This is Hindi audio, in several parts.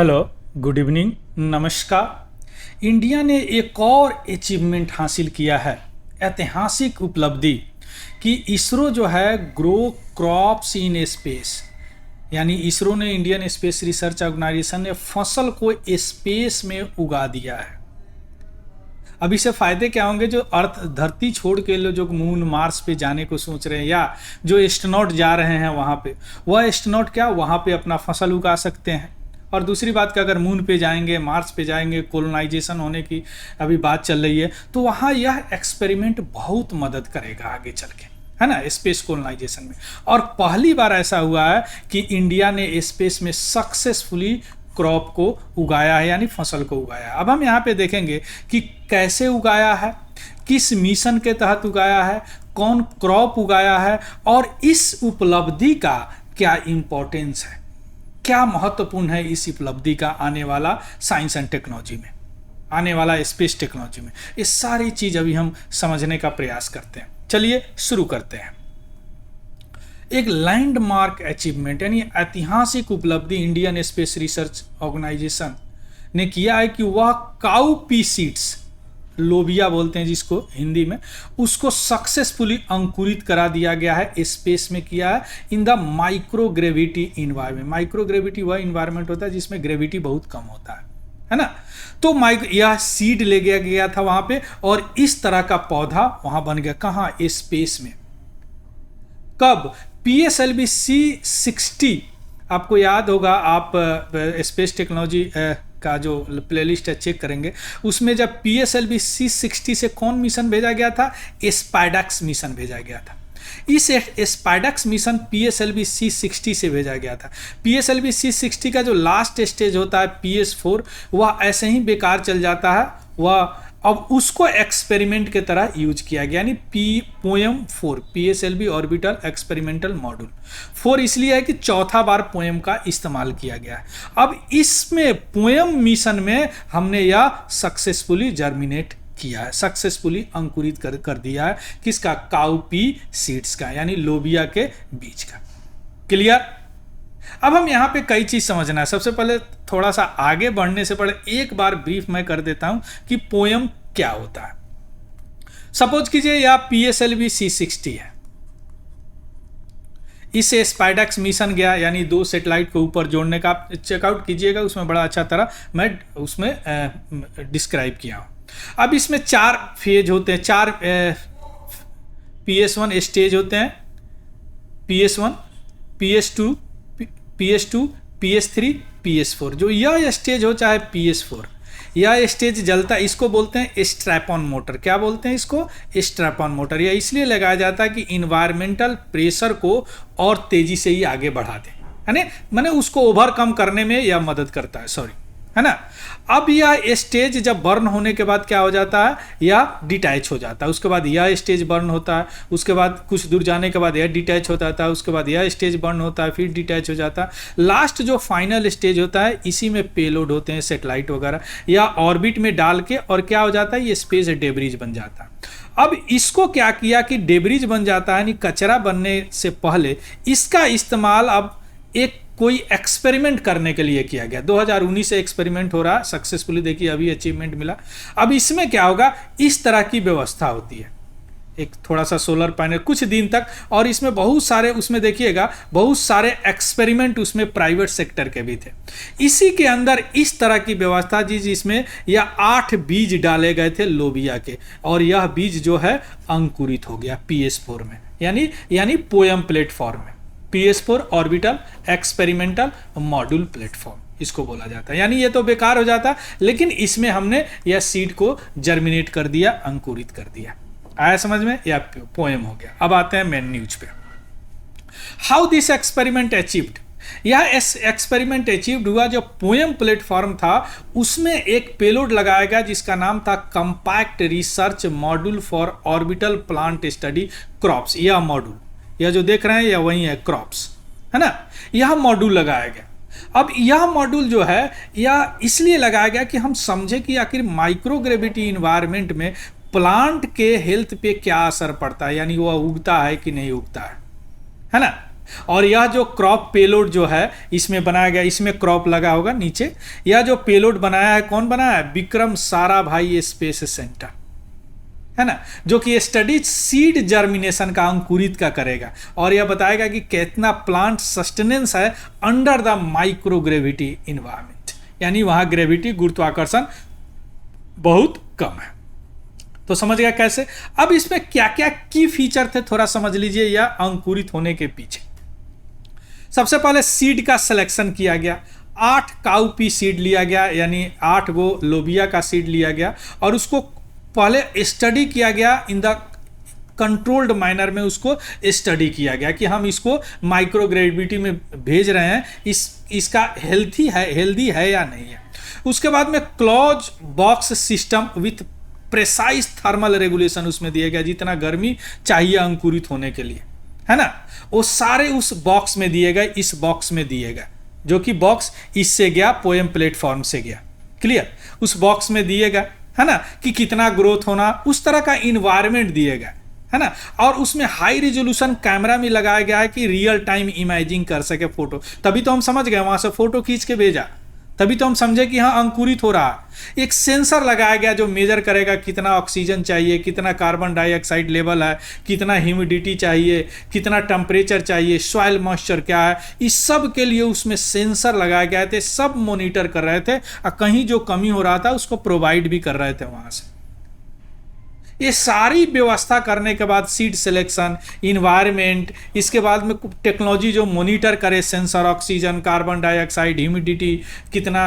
हेलो, गुड इवनिंग, नमस्कार। इंडिया ने एक और अचीवमेंट हासिल किया है, ऐतिहासिक उपलब्धि कि इसरो जो है ग्रो क्रॉप्स इन स्पेस, यानी इसरो ने, इंडियन स्पेस रिसर्च ऑर्गेनाइजेशन ने फसल को स्पेस में उगा दिया है। अब इससे फायदे क्या होंगे? जो अर्थ धरती छोड़ के लोग जो मून मार्स पे जाने को सोच रहे हैं या जो एस्ट्रोनॉट जा रहे हैं वहाँ पे, वह एस्ट्रोनॉट क्या वहाँ पे अपना फसल उगा सकते हैं। और दूसरी बात कि अगर मून पे जाएंगे, मार्स पे जाएंगे, कोलोनाइजेशन होने की अभी बात चल रही है, तो वहाँ यह एक्सपेरिमेंट बहुत मदद करेगा आगे चल के, है ना, स्पेस कोलोनाइजेशन में। और पहली बार ऐसा हुआ है कि इंडिया ने स्पेस में सक्सेसफुली क्रॉप को उगाया है, यानी फसल को उगाया है। अब हम यहाँ पे देखेंगे कि कैसे उगाया है, किस मिशन के तहत उगाया है, कौन क्रॉप उगाया है, और इस उपलब्धि का क्या इंपॉर्टेंस है, क्या महत्वपूर्ण है इस उपलब्धि का आने वाला साइंस एंड टेक्नोलॉजी में, आने वाला स्पेस टेक्नोलॉजी में। ये सारी चीज अभी हम समझने का प्रयास करते हैं। चलिए शुरू करते हैं। एक लैंडमार्क अचीवमेंट यानी ऐतिहासिक उपलब्धि इंडियन स्पेस रिसर्च ऑर्गेनाइजेशन ने किया है कि वह काऊ पी सीड्स, लोबिया बोलते हैं जिसको हिंदी में, उसको सक्सेसफुली अंकुरित करा दिया गया है, स्पेस में किया है in the microgravity environment. Microgravity वह इन्वायरमेंट होता है जिसमें ग्रेविटी बहुत कम होता है ना। तो यह सीड ले गया था वहां पे, और इस तरह का पौधा वहां बन गया। कहाँ? स्पेस में। कब? PSLV C60, आपको याद होगा, आप स्पेस टेक्नोलॉजी का जो प्लेलिस्ट है चेक करेंगे, उसमें जब PSLV C60 से कौन मिशन भेजा गया था? स्पाइडक्स मिशन भेजा गया था। इस स्पाइडक्स मिशन PSLV C60 से भेजा गया था। PSLV C60 का जो लास्ट स्टेज होता है PS4, वह ऐसे ही बेकार चल जाता है। वह अब उसको एक्सपेरिमेंट के तरह यूज किया गया, यानी poem 4, PSLV orbital experimental module 4 इसलिए है कि चौथा बार पोएम का इस्तेमाल किया गया है। अब इसमें पोएम मिशन में हमने यह सक्सेसफुली जर्मिनेट किया है, सक्सेसफुली अंकुरित कर दिया है। किसका? काउपी सीड्स का, यानी लोबिया के बीज का। क्लियर? अब हम यहाँ पे कई चीज समझना है। सबसे पहले थोड़ा सा आगे बढ़ने से पहले एक बार ब्रीफ मैं कर देता हूं कि पोएम क्या होता है। सपोज कीजिए यह PSLV C60 है, इससे स्पाइडक्स मिशन गया, यानी 2 सैटेलाइट को ऊपर जोड़ने का। आप चेकआउट कीजिएगा, उसमें बड़ा अच्छा तरह मैं उसमें डिस्क्राइब किया हूं। अब इसमें 4 फेज होते हैं, 4 PS1 स्टेज होते हैं, PS1, PS2, PS3, PS4। जो यह स्टेज हो, चाहे PS4, यह स्टेज जलता है, इसको बोलते हैं स्ट्रैप-ऑन मोटर। क्या बोलते हैं इसको? Strap-on motor. यह इसलिए लगाया जाता है कि इन्वायरमेंटल प्रेशर को और तेजी से ही आगे बढ़ा दे, है ना, मैंने उसको ओवरकम करने में यह मदद करता है, सॉरी, है ना। अब यह स्टेज जब बर्न होने के बाद क्या हो जाता है? यह डिटैच हो जाता है। उसके बाद यह स्टेज बर्न होता है, उसके बाद कुछ दूर जाने के बाद यह डिटैच होता था, उसके बाद यह स्टेज बर्न होता है, फिर डिटैच हो जाता है। लास्ट जो फाइनल स्टेज होता है, इसी में पेलोड होते हैं, सैटेलाइट वगैरह, या ऑर्बिट में डाल के, और क्या हो जाता है? ये स्पेस डेब्रिज बन जाता है। अब इसको क्या किया कि डेब्रिज बन जाता है, यानी कचरा बनने से पहले इसका इस्तेमाल अब एक कोई एक्सपेरिमेंट करने के लिए किया गया। 2019 से एक्सपेरिमेंट हो रहा सक्सेसफुली, देखिए अभी अचीवमेंट मिला। अब इसमें क्या होगा? इस तरह की व्यवस्था होती है, एक थोड़ा सा सोलर पैनल कुछ दिन तक, और इसमें बहुत सारे, उसमें देखिएगा बहुत सारे एक्सपेरिमेंट उसमें प्राइवेट सेक्टर के भी थे। इसी के अंदर इस तरह की व्यवस्था जी, जिसमें यह 8 बीज डाले गए थे लोबिया के, और यह बीज जो है अंकुरित हो गया PS4 में, यानी पोएम प्लेटफॉर्म में। PS4 orbital experimental module platform इसको बोला जाता है। यानी ये तो बेकार हो जाता, लेकिन इसमें हमने यह सीड को जर्मिनेट कर दिया, अंकुरित कर दिया। आया समझ में? या पोएम हो गया। अब आते हैं मेन न्यूज पे। How this experiment achieved? यह एक्सपेरिमेंट अचीव्ड हुआ, जो पोएम प्लेटफॉर्म था उसमें एक पेलोड लगाया गया जिसका नाम था compact research module for orbital plant study crops. यह मॉड्यूल, यह जो देख रहे हैं, यह वही है, क्रॉप्स, है ना। यह मॉड्यूल लगाया गया। अब यह मॉड्यूल जो है, यह इसलिए लगाया गया कि हम समझे कि आखिर माइक्रोग्रेविटी इन्वायरमेंट में प्लांट के हेल्थ पे क्या असर पड़ता है, यानी वह उगता है कि नहीं उगता है ना। और यह जो क्रॉप पेलोड जो है इसमें बनाया गया, इसमें क्रॉप लगा होगा नीचे, यह जो पेलोड बनाया है कौन बनाया है? विक्रम साराभाई स्पेस सेंटर, है ना, जो कि स्टडीज सीड जर्मिनेशन का, अंकुरित का करेगा और यह बताएगा कि कितना प्लांट सस्टेनेंस है अंडर द माइक्रोग्रेविटी इन्वायरमेंट, यानी वहां ग्रेविटी, गुरुत्वाकर्षण बहुत कम है। तो समझ गया कैसे। अब इसमें क्या क्या की फीचर थे थोड़ा समझ लीजिए या अंकुरित होने के पीछे। सबसे पहले सीड का सिलेक्शन किया गया, 8 काउपी सीड लिया गया, यानी 8 गो लोबिया का सीड लिया गया और उसको पहले स्टडी किया गया इन द कंट्रोल्ड मैनर में, उसको स्टडी किया गया कि हम इसको माइक्रोग्रेविटी में भेज रहे हैं, इसका हेल्दी है या नहीं है। उसके बाद में close box system with precise thermal regulation उसमें दिया गया, जितना गर्मी चाहिए अंकुरित होने के लिए, है ना, वो सारे उस बॉक्स में दिए गए, इस बॉक्स में दिए गए, जो कि बॉक्स इससे गया, पोएम प्लेटफॉर्म से गया, क्लियर, उस बॉक्स में दिए गए, है ना, कि कितना ग्रोथ होना, उस तरह का इन्वायरमेंट दिए गए, है ना, और उसमें हाई रिजोल्यूशन कैमरा भी लगाया गया है कि रियल टाइम इमेजिंग कर सके फोटो, तभी तो हम समझ गए, वहां से फोटो खींच के भेजा, तभी तो हम समझे कि हाँ अंकुरित हो रहा है। एक सेंसर लगाया गया जो मेजर करेगा कितना ऑक्सीजन चाहिए, कितना कार्बन डाइऑक्साइड लेवल है, कितना ह्यूमिडिटी चाहिए, कितना टेम्परेचर चाहिए, सॉइल मॉइस्चर क्या है, इस सब के लिए उसमें सेंसर लगाए गए थे, सब मॉनिटर कर रहे थे और कहीं जो कमी हो रहा था उसको प्रोवाइड भी कर रहे थे वहां से। ये सारी व्यवस्था करने के बाद सीड सिलेक्शन, इन्वायरमेंट, इसके बाद में टेक्नोलॉजी जो मॉनिटर करे, sensor, oxygen, carbon dioxide, humidity, कितना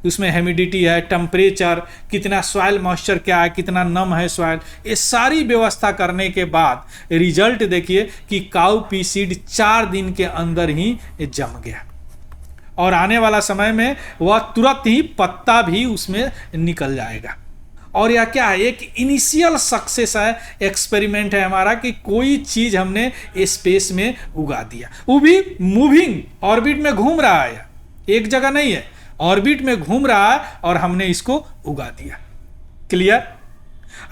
उसमें ह्यूमिडिटी है, टेम्परेचर, कितना सॉइल मॉइस्चर क्या है, कितना नम है सॉइल, ये सारी व्यवस्था करने के बाद रिजल्ट देखिए कि काउपी सीड 4 दिन के अंदर ही जम गया और आने वाला समय में वह तुरंत ही पत्ता भी उसमें निकल जाएगा। और यह क्या है? एक इनिशियल सक्सेस है, एक्सपेरिमेंट है हमारा कि कोई चीज हमने स्पेस में उगा दिया, वो भी मूविंग ऑर्बिट में घूम रहा है, एक जगह नहीं है, ऑर्बिट में घूम रहा है और हमने इसको उगा दिया। क्लियर।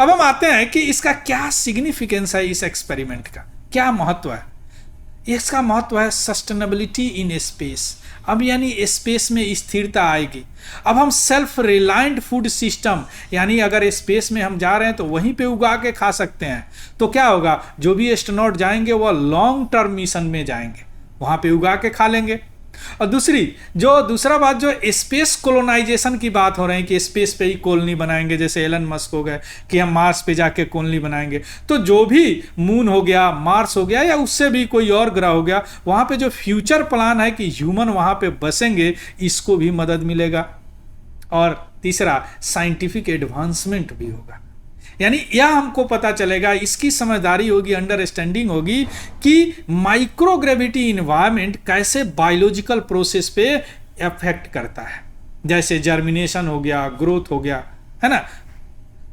अब हम आते हैं कि इसका क्या सिग्निफिकेंस है, इस एक्सपेरिमेंट का क्या महत्व है। इसका महत्व है सस्टेनेबिलिटी इन स्पेस। अब यानी स्पेस में स्थिरता आएगी। अब हम सेल्फ रिलायंट फूड सिस्टम, यानी अगर स्पेस में हम जा रहे हैं तो वहीं पे उगा के खा सकते हैं, तो क्या होगा, जो भी एस्ट्रोनॉट जाएंगे वह लॉन्ग टर्म मिशन में जाएंगे, वहां पे उगा के खा लेंगे। और दूसरा बात जो स्पेस कोलोनाइजेशन की बात हो रही है कि स्पेस पे ही कॉलोनी बनाएंगे, जैसे एलन मस्क हो गए कि हम मार्स पे जाके कॉलोनी बनाएंगे, तो जो भी मून हो गया, मार्स हो गया या उससे भी कोई और ग्रह हो गया, वहां पे जो फ्यूचर प्लान है कि ह्यूमन वहां पे बसेंगे, इसको भी मदद मिलेगा। और तीसरा साइंटिफिक एडवांसमेंट भी होगा, यानी यह हमको पता चलेगा, इसकी समझदारी होगी, अंडरस्टैंडिंग होगी कि माइक्रोग्रेविटी इन्वायरमेंट कैसे बायोलॉजिकल प्रोसेस पे इफेक्ट करता है, जैसे जर्मिनेशन हो गया, ग्रोथ हो गया, है ना।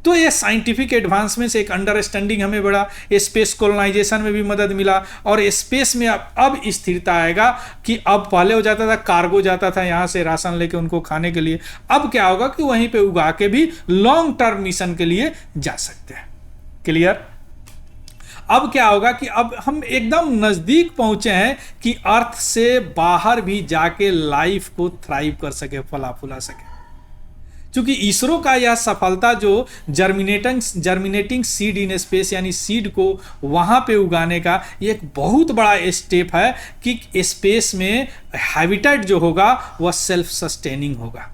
तो ये साइंटिफिक एडवांसमेंट से एक अंडरस्टैंडिंग हमें बढ़ा, स्पेस कोलोनाइजेशन में भी मदद मिला और स्पेस में अब स्थिरता आएगा कि अब पहले हो जाता था कार्गो जाता था यहाँ से राशन लेके उनको खाने के लिए, अब क्या होगा कि वहीं पे उगा के भी लॉन्ग टर्म मिशन के लिए जा सकते हैं। क्लियर। अब क्या होगा कि अब हम एकदम नजदीक पहुंचे हैं कि अर्थ से बाहर भी जाके लाइफ को थ्राइव कर सके, फला फुला सके। क्योंकि इसरो का यह सफलता जो जर्मिनेटिंग सीड इन स्पेस, यानी सीड को वहां पे उगाने का, ये एक बहुत बड़ा स्टेप है कि स्पेस में हैबिटेट जो होगा वह सेल्फ सस्टेनिंग होगा,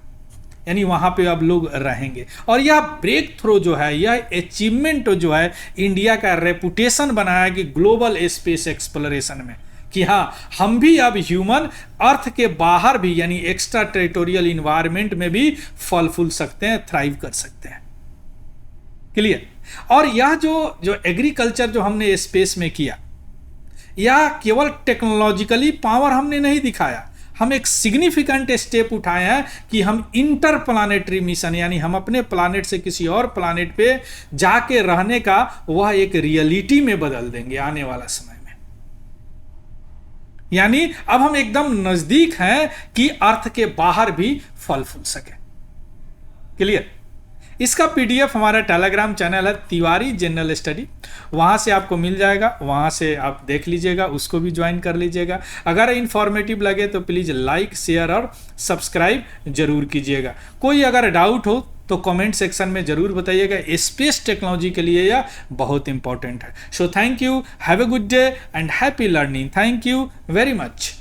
यानी वहां पे अब लोग रहेंगे। और यह ब्रेक थ्रो जो है, यह अचीवमेंट जो है, इंडिया का रेपुटेशन बनाया कि ग्लोबल स्पेस एक्सप्लोरेशन में, कि हाँ हम भी अब ह्यूमन अर्थ के बाहर भी, यानी एक्स्ट्रा टेरिटोरियल इन्वायरमेंट में भी फल फूल सकते हैं, थ्राइव कर सकते हैं। क्लियर। और यह जो एग्रीकल्चर जो हमने स्पेस में किया, यह केवल टेक्नोलॉजिकली पावर हमने नहीं दिखाया, हम एक सिग्निफिकेंट स्टेप उठाए हैं कि हम इंटर प्लानेटरी मिशन, यानी हम अपने प्लानेट से किसी और प्लानेट पे जाके रहने का वह एक रियलिटी में बदल देंगे आने वाला समय। यानी अब हम एकदम नजदीक हैं कि अर्थ के बाहर भी फल फूल सके। क्लियर। इसका पीडीएफ हमारा टेलीग्राम चैनल है तिवारी जनरल स्टडी, वहाँ से आपको मिल जाएगा, वहाँ से आप देख लीजिएगा, उसको भी ज्वाइन कर लीजिएगा। अगर इन्फॉर्मेटिव लगे तो प्लीज़ लाइक शेयर और सब्सक्राइब जरूर कीजिएगा। कोई अगर डाउट हो तो कमेंट सेक्शन में जरूर बताइएगा, स्पेस टेक्नोलॉजी के लिए यह बहुत इंपॉर्टेंट है। So thank you, have a good day and happy learning. Thank you very much.